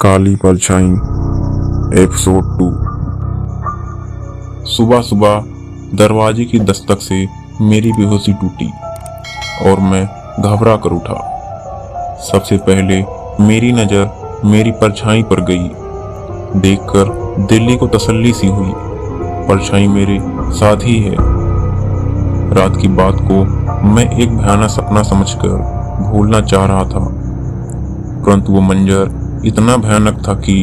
काली परछाई एपिसोड 2। सुबह सुबह दरवाजे की दस्तक से मेरी बेहोशी टूटी और मैं घबरा कर उठा। सबसे पहले मेरी नज़र मेरी परछाई पर गई। देखकर दिल को तसल्ली सी हुई। परछाई मेरे साथ ही है। रात की बात को मैं एक भयानक सपना समझकर भूलना चाह रहा था, परंतु वो मंजर इतना भयानक था कि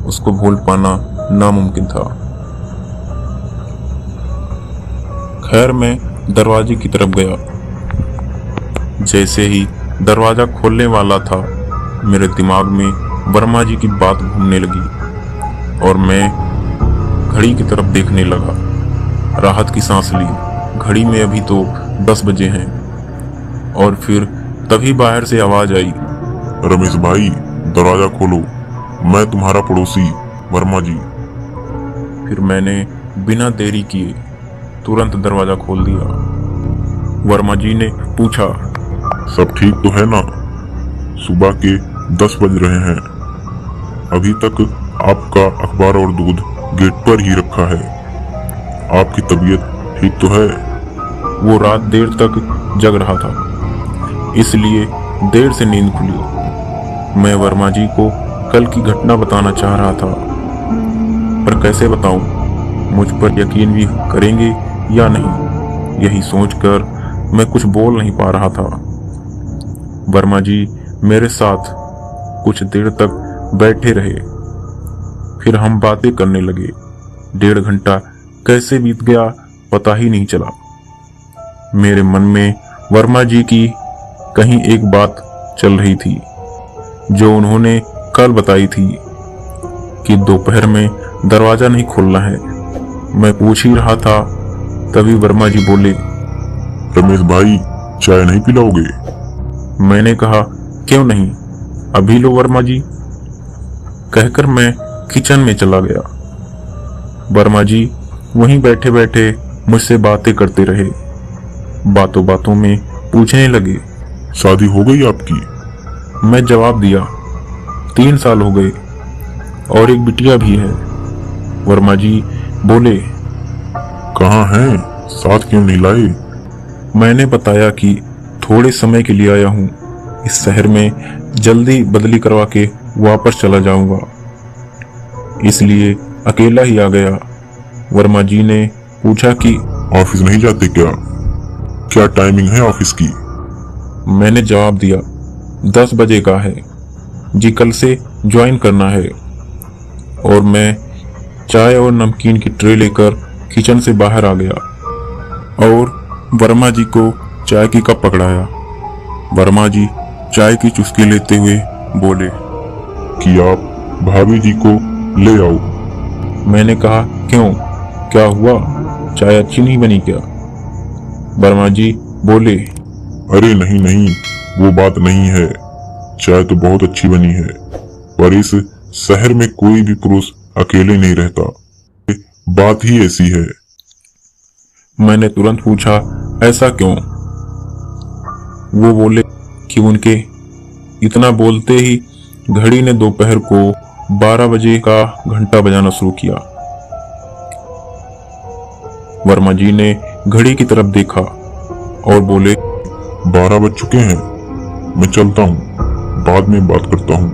उसको भूल पाना नामुमकिन था। खैर, मैं दरवाजे की तरफ गया। जैसे ही दरवाजा खोलने वाला था, मेरे दिमाग में वर्मा जी की बात घूमने लगी और मैं घड़ी की तरफ देखने लगा। राहत की सांस ली। घड़ी में अभी तो 10 बजे हैं। और फिर तभी बाहर से आवाज आई, रमेश भाई, दरवाजा खोलो, मैं तुम्हारा पड़ोसी वर्मा जी। फिर मैंने बिना देरी किए तुरंत दरवाजा खोल दिया। वर्मा जी ने पूछा, सब ठीक तो है ना? सुबह के 10 बज रहे हैं। अभी तक आपका अखबार और दूध गेट पर ही रखा है। आपकी तबीयत ठीक तो है? वो रात देर तक जग रहा था, इसलिए देर से नींद खुली। मैं वर्मा जी को कल की घटना बताना चाह रहा था, पर कैसे बताऊं? मुझ पर यकीन भी करेंगे या नहीं, यही सोचकर मैं कुछ बोल नहीं पा रहा था। वर्मा जी मेरे साथ कुछ देर तक बैठे रहे। फिर हम बातें करने लगे। 1.5 घंटा कैसे बीत गया पता ही नहीं चला। मेरे मन में वर्मा जी की कहीं एक बात चल रही थी जो उन्होंने कल बताई थी कि दोपहर में दरवाजा नहीं खोलना है। मैं पूछ ही रहा था, तभी वर्मा जी बोले, रमेश भाई, चाय नहीं पिलाओगे? मैंने कहा, क्यों नहीं, अभी लो वर्मा जी, कहकर मैं किचन में चला गया। वर्मा जी वहीं बैठे बैठे मुझसे बातें करते रहे। बातों बातों में पूछने लगे, शादी हो गई आपकी? मैं जवाब दिया, 3 साल हो गए और एक बिटिया भी है। वर्मा जी बोले, कहाँ हैं? साथ क्यों नहीं लाए? मैंने बताया कि थोड़े समय के लिए आया हूँ, इस शहर में जल्दी बदली करवा के वापस चला जाऊंगा, इसलिए अकेला ही आ गया। वर्मा जी ने पूछा कि ऑफिस नहीं जाते क्या? क्या टाइमिंग है ऑफिस की? मैंने जवाब दिया, 10 बजे का है जी, कल से ज्वाइन करना है। और मैं चाय और नमकीन की ट्रे लेकर किचन से बाहर आ गया और वर्मा जी को चाय की कप पकड़ाया। वर्मा जी चाय की चुस्की लेते हुए बोले कि आप भाभी जी को ले आओ। मैंने कहा, क्यों, क्या हुआ, चाय अच्छी नहीं बनी क्या? वर्मा जी बोले, अरे नहीं नहीं, वो बात नहीं है। चाय तो बहुत अच्छी बनी है, पर इस शहर में कोई भी पुरुष अकेले नहीं रहता। बात ही ऐसी है। मैंने तुरंत पूछा, ऐसा क्यों? वो बोले कि उनके इतना बोलते ही घड़ी ने दोपहर को 12 बजे का घंटा बजाना शुरू किया। वर्मा जी ने घड़ी की तरफ देखा और बोले, 12 बज चुके हैं, मैं चलता हूँ, बाद में बात करता हूँ,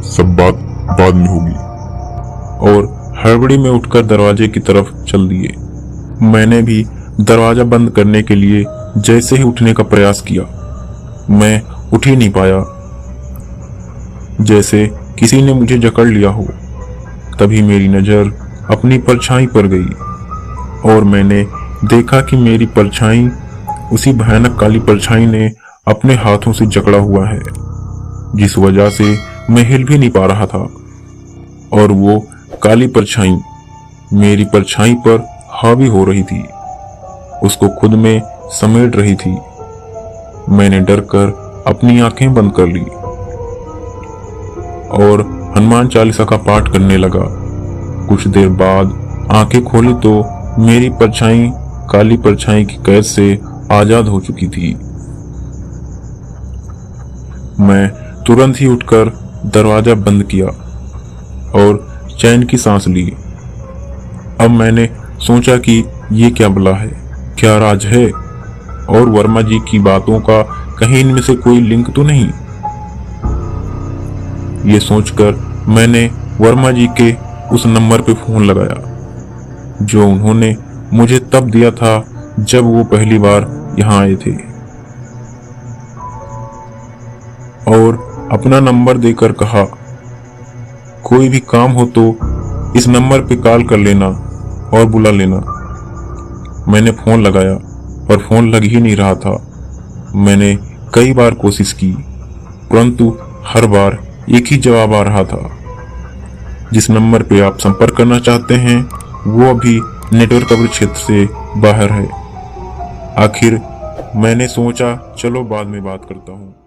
सब बात बाद में होगी। और हड़बड़ी में उठकर दरवाजे की तरफ चल दिए। मैंने भी दरवाजा बंद करने के लिए जैसे ही उठने का प्रयास किया, मैं उठ ही नहीं पाया, जैसे किसी ने मुझे जकड़ लिया हो। तभी मेरी नजर अपनी परछाई पर गई और मैंने देखा कि मेरी परछाई उसी भयानक काली परछाई ने अपने हाथों से जकड़ा हुआ है, जिस वजह से मैं हिल भी नहीं पा रहा था। और वो काली परछाई मेरी परछाई पर हावी हो रही थी, उसको खुद में समेट रही थी। मैंने डर कर अपनी आंखें बंद कर ली और हनुमान चालीसा का पाठ करने लगा। कुछ देर बाद आंखें खोली तो मेरी परछाई काली परछाई की कैद से आजाद हो चुकी थी। मैं तुरंत ही उठकर दरवाजा बंद किया और चैन की सांस ली। अब मैंने सोचा कि ये क्या बला है, क्या राज है, और वर्मा जी की बातों का कहीं इनमें से कोई लिंक तो नहीं। ये सोचकर मैंने वर्मा जी के उस नंबर पे फोन लगाया जो उन्होंने मुझे तब दिया था जब वो पहली बार यहाँ आए थे, और अपना नंबर देकर कहा, कोई भी काम हो तो इस नंबर पे कॉल कर लेना और बुला लेना। मैंने फोन लगाया पर फोन लग ही नहीं रहा था। मैंने कई बार कोशिश की परंतु हर बार एक ही जवाब आ रहा था, जिस नंबर पे आप संपर्क करना चाहते हैं वो अभी नेटवर्क कवरेज क्षेत्र से बाहर है। आखिर मैंने सोचा चलो बाद में बात करता हूँ।